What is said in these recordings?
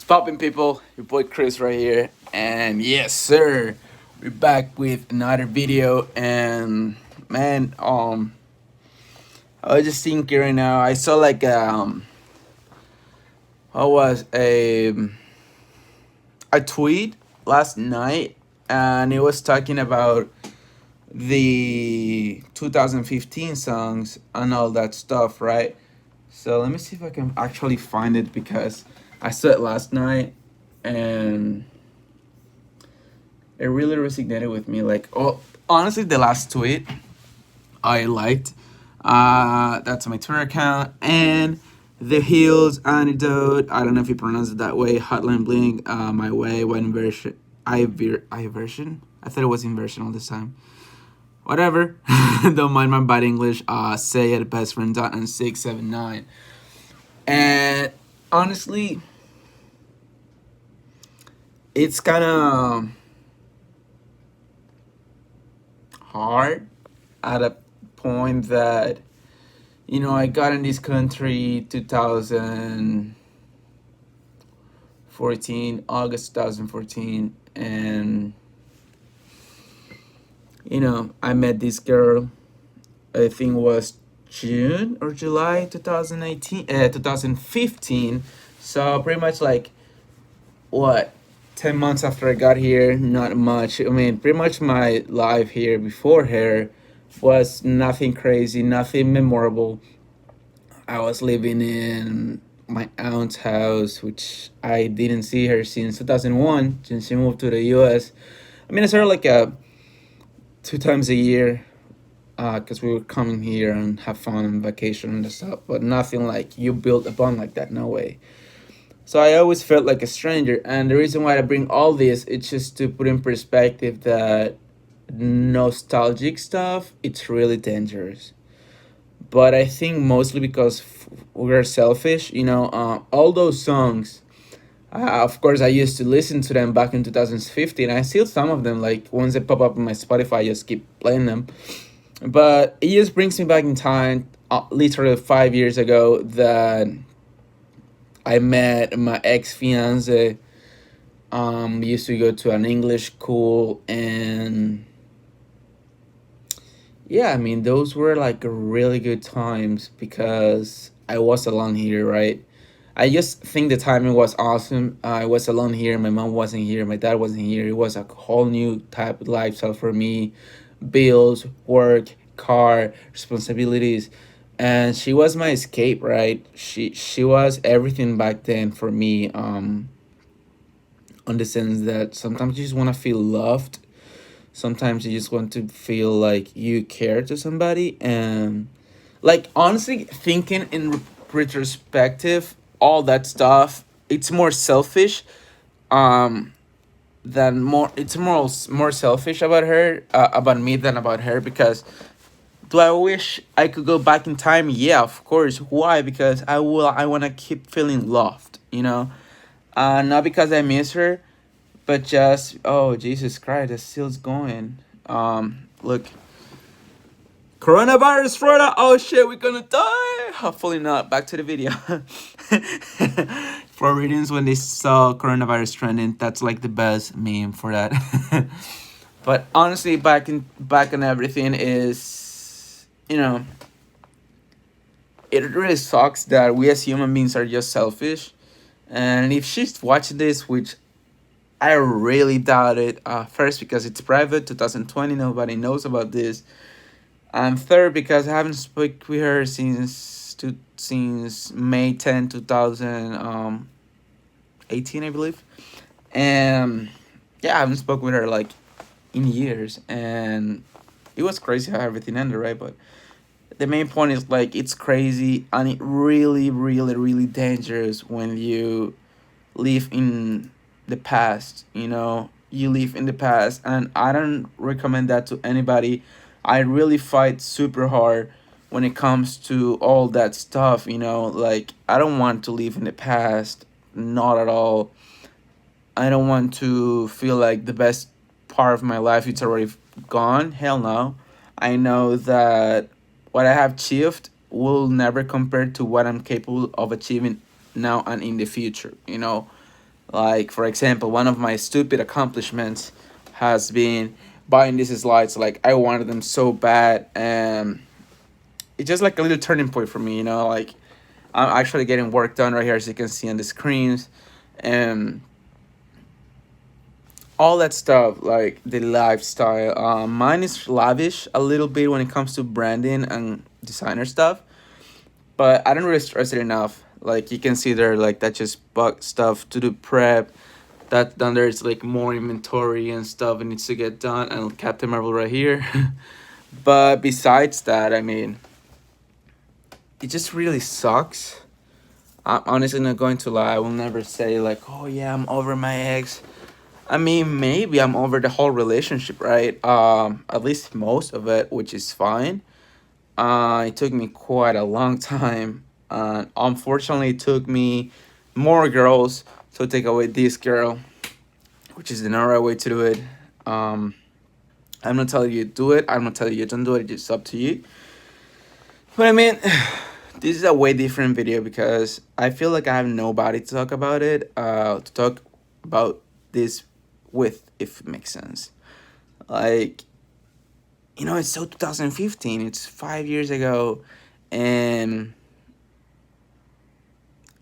Poppin' people, your boy Chris right here, and yes sir, we're back with another video. And man, I was just thinking right now. I saw like what was a tweet last night, and it was talking about the 2015 songs and all that stuff, right? So let me see if I can actually find it because I saw it last night and it really resonated with me. Like, oh, honestly, the last tweet I liked. That's my Twitter account and the Heels anecdote. I don't know if you pronounce it that way. Hotline Bling. My way. One version. I version. I thought it was inversion all this time. Whatever. Don't mind my bad English. Say it. Best friend. Dot and 679. And honestly, it's kind of hard at a point that I got in this country 2014, August 2014, and I met this girl. I think it was June or July 2015. So pretty much like what 10 months after I got here. Not much. I mean, pretty much my life here before her was nothing crazy, nothing memorable. I was living in my aunt's house, which I didn't see her since 2001, since she moved to the US. I mean, I saw her like two times a year, because we were coming here and have fun and vacation and stuff, but nothing like you build a bond like that, no way. So I always felt like a stranger, and the reason why I bring all this, it's just to put in perspective that nostalgic stuff, it's really dangerous. But I think mostly because we're selfish. All those songs. Of course, I used to listen to them back in 2015. I still some of them, like once they pop up on my Spotify, I just keep playing them. But it just brings me back in time, literally 5 years ago, that I met my ex fiance. We used to go to an English school, and yeah, I mean, those were like really good times because I was alone here, right? I just think the timing was awesome. I was alone here. My mom wasn't here. My dad wasn't here. It was a whole new type of lifestyle for me: bills, work, car, responsibilities, and she was my escape, right? She was everything back then for me. On the sense that sometimes you just want to feel loved. Sometimes you just want to feel like you care to somebody. And like, honestly, thinking in retrospective, all that stuff, it's more selfish, um than more it's more selfish about her, about me than about her. Because do I wish I could go back in time? Yeah, of course. Why? Because I want to keep feeling loved, not because I miss her, but just, oh Jesus Christ, it still's going. Look, coronavirus, Florida. Oh shit, we're gonna die. Hopefully not. Back to the video. Floridians, when they saw coronavirus trending, that's like the best meme for that. But honestly, back in everything is, it really sucks that we as human beings are just selfish. And if she's watching this, which I really doubt it. First, because it's private, 2020, nobody knows about this. And third, because I haven't spoke with her since May 10, 2018, I believe. And yeah, I haven't spoke with her like in years. And it was crazy how everything ended, right? But the main point is like it's crazy, and it really, really, really dangerous when you live in the past. You live in the past, and I don't recommend that to anybody. I really fight super hard when it comes to all that stuff. Like, I don't want to live in the past, not at all. I don't want to feel like the best part of my life it's already gone. Hell no. I know that what I have achieved will never compare to what I'm capable of achieving now and in the future. Like for example, one of my stupid accomplishments has been buying these slides. Like I wanted them so bad, and it's just like a little turning point for me. You know, like I'm actually getting work done right here, as you can see on the screens, and all that stuff. Like the lifestyle. Mine is lavish a little bit when it comes to branding and designer stuff, but I don't really stress it enough. Like you can see there, like that just bug stuff to do prep. That then there's like more inventory and stuff that needs to get done, and Captain Marvel right here. But besides that, I mean, it just really sucks. I'm honestly not going to lie. I will never say like, oh yeah, I'm over my ex. I mean, maybe I'm over the whole relationship, right? At least most of it, which is fine. It took me quite a long time. Unfortunately, it took me more girls to take away this girl, which is the not right way to do it. Um, I'm not telling you to do it. I'm not telling you don't do it. It's just up to you. But I mean, this is a way different video because I feel like I have nobody to talk about it. To talk about this with, if it makes sense. Like, it's so 2015. It's 5 years ago, and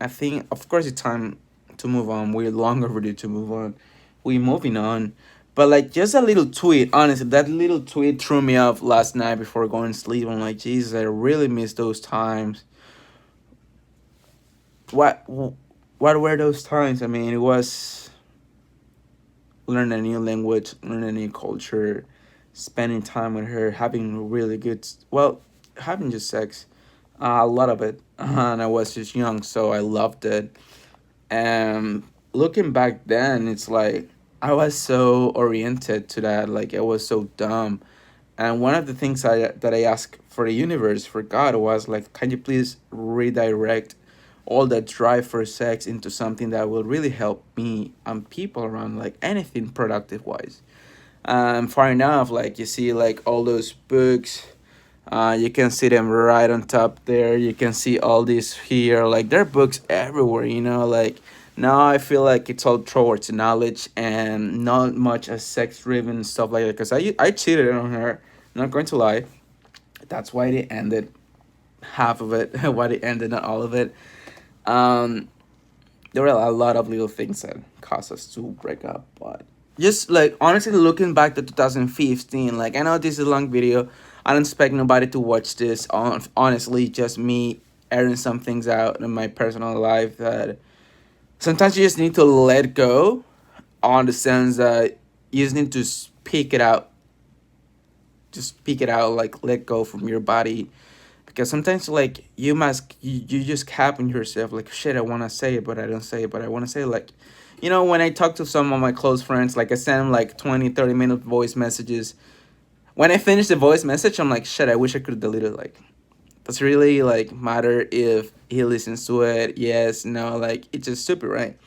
I think, of course, it's time to move on. We're long overdue to move on. We're moving on. But, like, just a little tweet, honestly, that little tweet threw me off last night before going to sleep. I'm like, Jesus, I really miss those times. What, what were those times? I mean, it was learning a new language, learning a new culture, spending time with her, having really good, well, having just sex, a lot of it. And I was just young, so I loved it. And looking back then, it's like I was so oriented to that, like I was so dumb. And one of the things that I asked for the universe, for God, was like, can you please redirect all that drive for sex into something that will really help me and people around, like anything productive wise. Far enough, like you see, like all those books, you can see them right on top there. You can see all these here, like there are books everywhere. Like now I feel like it's all towards knowledge and not much as sex driven stuff like that. Because I cheated on her. Not going to lie. That's why they ended half of it. Why they ended, not all of it. Um, there were a lot of little things that caused us to break up, but just like honestly looking back to 2015, like I know this is a long video. I don't expect nobody to watch this. Honestly, just me airing some things out in my personal life that sometimes you just need to let go, on the sense that you just need to speak it out. Just speak it out, like let go from your body, because sometimes like you just cap on yourself, like shit, I want to say it but I don't say it, but I want to say it. Like, when I talk to some of my close friends, like I send them like 20-30 minute voice messages. When I finish the voice message, I'm like, shit, I wish I could delete it. Like, does it really like matter if he listens to it? Yes, no, like it's just stupid, right?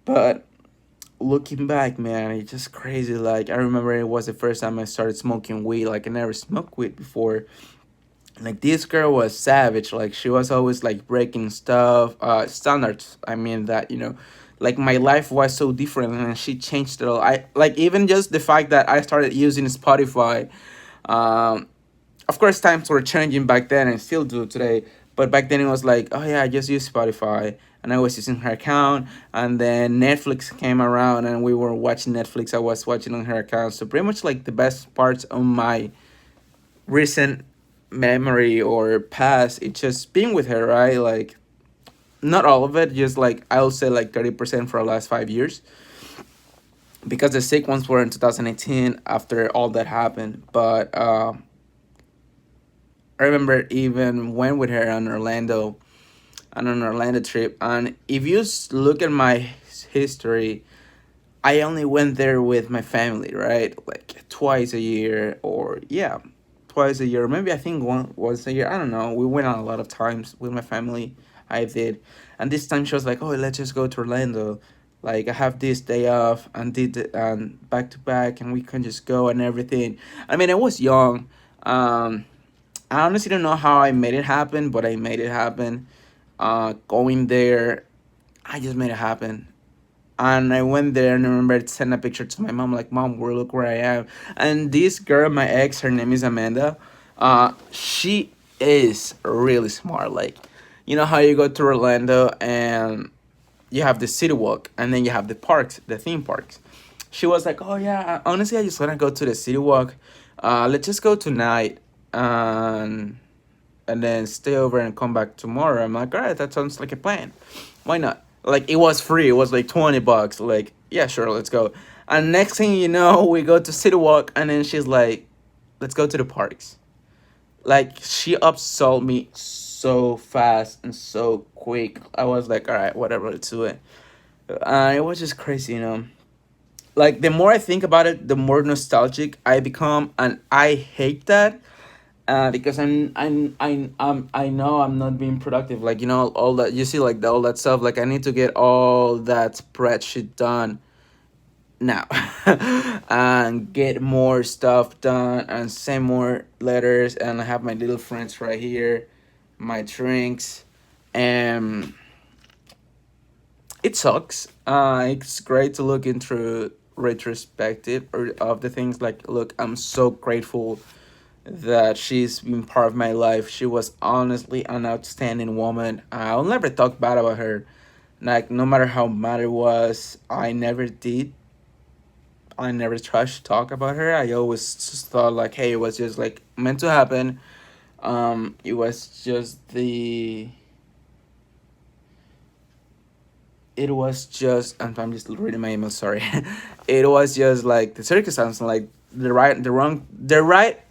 But looking back, man, it's just crazy. Like I remember it was the first time I started smoking weed. Like I never smoked weed before. Like this girl was savage. Like she was always like breaking stuff, standards. I mean that, like my life was so different and she changed it all. I like even just the fact that I started using Spotify. um of course times were changing back then and still do today, but back then it was like, oh yeah, I just use Spotify, and I was using her account. And then Netflix came around and we were watching Netflix. I was watching on her account. So pretty much like the best parts of my recent memory or past, it's just being with her, right? Like not all of it, just like I'll say like 30% for the last 5 years, because the sick ones were in 2018 after all that happened. But I remember even went with her on an Orlando trip. And if you look at my history, I only went there with my family, right? Like twice a year, or yeah, twice a year. Maybe I think once a year. I don't know. We went on a lot of times with my family. I did, and this time she was like, "Oh, let's just go to Orlando. Like I have this day off and did it back to back, and we can just go and everything." I mean, I was young. Um, I honestly don't know how I made it happen, but I made it happen. Going there, I just made it happen. And I went there and I remember to send a picture to my mom, like, Mom, look where I am. And this girl, my ex, her name is Amanda. She is really smart. Like, you know how you go to Orlando and you have the city walk and then you have the parks, the theme parks. She was like, "Oh yeah, honestly, I just wanna go to the city walk. Let's just go tonight and then stay over and come back tomorrow." I'm like, "All right, that sounds like a plan. Why not?" Like, it was free. It was like $20. Like, yeah, sure, let's go. And next thing you know, we go to city walk, and then she's like, "Let's go to the parks." Like, she upsold me so fast and so quick. I was like, "All right, whatever, let's do it." It was just crazy, you know. Like, the more I think about it, the more nostalgic I become, and I hate that. Because I know I'm not being productive. Like, you know, all that you see, like all that stuff. Like, I need to get all that spreadsheet done now, and get more stuff done, and send more letters, and I have my little friends right here, my drinks, and it sucks. It's great to look into retrospective or of the things. Like, look, I'm so grateful that she's been part of my life. She was honestly an outstanding woman. I'll never talk bad about her. Like, no matter how mad it was, I never did. I never tried to talk about her. I always just thought like, hey, it was just like meant to happen. It was just the. It was just. I'm just reading my email. Sorry. It was just like the circumstance, like the right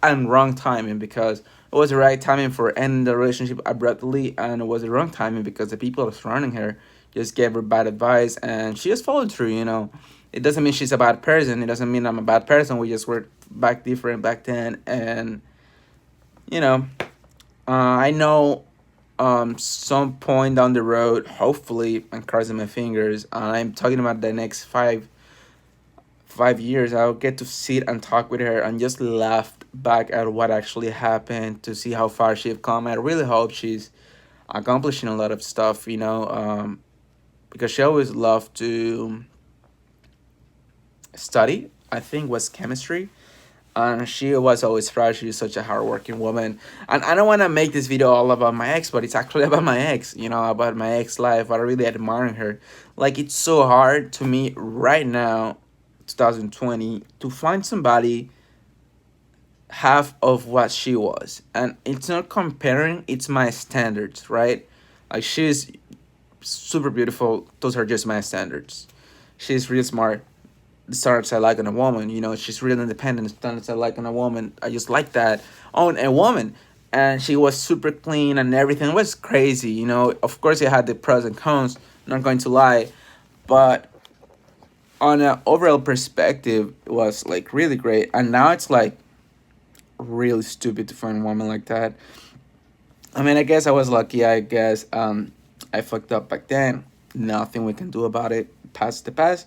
and wrong timing, because it was the right timing for ending the relationship abruptly, and it was the wrong timing because the people surrounding her just gave her bad advice, and she just followed through. You know, it doesn't mean she's a bad person. It doesn't mean I'm a bad person. We just were back different back then, and you know, I know some point down the road, hopefully, I'm crossing my fingers. I'm talking about the next 5 years, I'll get to sit and talk with her and just laugh back at what actually happened, to see how far she's come. I really hope she's accomplishing a lot of stuff, you know, because she always loved to study. I think was chemistry, and she was always proud. She's such a hardworking woman. And I don't want to make this video all about my ex, but it's actually about my ex, you know, about my ex life. I really admire her. Like, it's so hard to me right now, 2020, to find somebody half of what she was. And it's not comparing, it's my standards, right? Like, she's super beautiful. Those are just my standards. She's real smart. The standards I like in a woman. You know, she's real independent. The standards I like in a woman. I just like that on a woman. And she was super clean and everything. It was crazy. You know, of course, it had the pros and cons. Not going to lie, but on an overall perspective, it was like really great. And now it's like really stupid to find a woman like that. I mean, I guess I was lucky. I guess I fucked up back then. Nothing we can do about it. Past the past.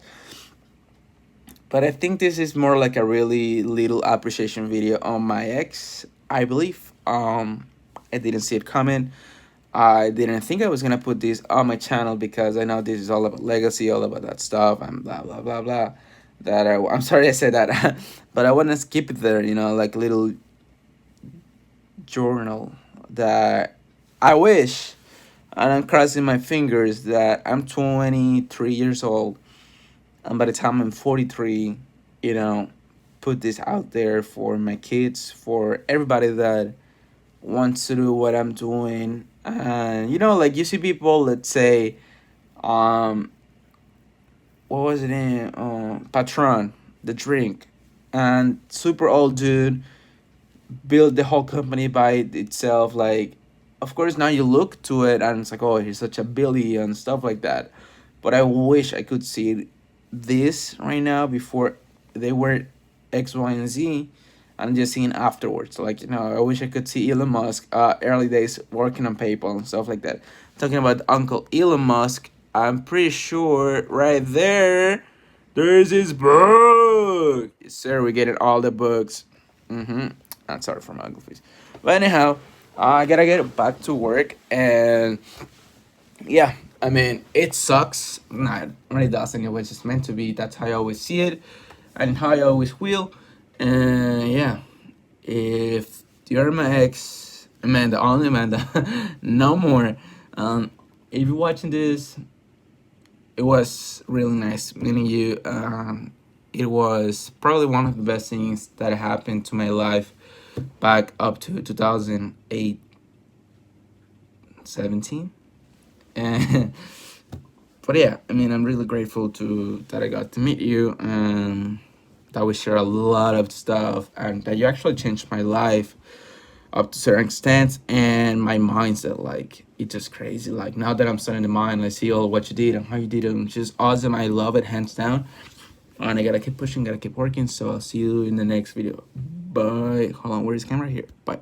But I think this is more like a really little appreciation video on my ex, I believe. I didn't see it coming. I didn't think I was gonna put this on my channel because I know this is all about legacy, all about that stuff, and blah blah blah blah. I'm sorry I said that, but I want to skip it there. You know, like a little journal that I wish, and I'm crossing my fingers that I'm 23 years old, and by the time I'm 43, you know, put this out there for my kids, for everybody that wants to do what I'm doing. And you know, like you see people, let's say, um, what was it in Patron, the drink, and super old dude built the whole company by itself. Like, of course, now you look to it and it's like, oh, he's such a Billy and stuff like that. But I wish I could see this right now before they were X, Y, and Z, and just seeing afterwards. Like, you know, I wish I could see Elon Musk, early days working on PayPal and stuff like that. Talking about Uncle Elon Musk, I'm pretty sure right there's his book. Yes, sir, we're getting all the books. Mm-hmm. I'm sorry for my ugly face. But anyhow, I gotta get back to work, and yeah, I mean, it sucks. No, it really doesn't. It was just meant to be. That's how I always see it, and how I always will. And yeah, if you're my ex, Amanda, only Amanda, no more. If you're watching this, it was really nice meeting you. It was probably one of the best things that happened to my life back up to 2008, 17. And but yeah, I mean, I'm really grateful to that I got to meet you, and that we share a lot of stuff, and that you actually changed my life up to certain extent and my mindset. Like, it's just crazy. Like, now that I'm studying the mind, I see all what you did and how you did it, which is awesome. I love it, hands down. And I gotta keep pushing, gotta keep working. So I'll see you in the next video. Bye. Hold on, where's the camera? Here. Bye.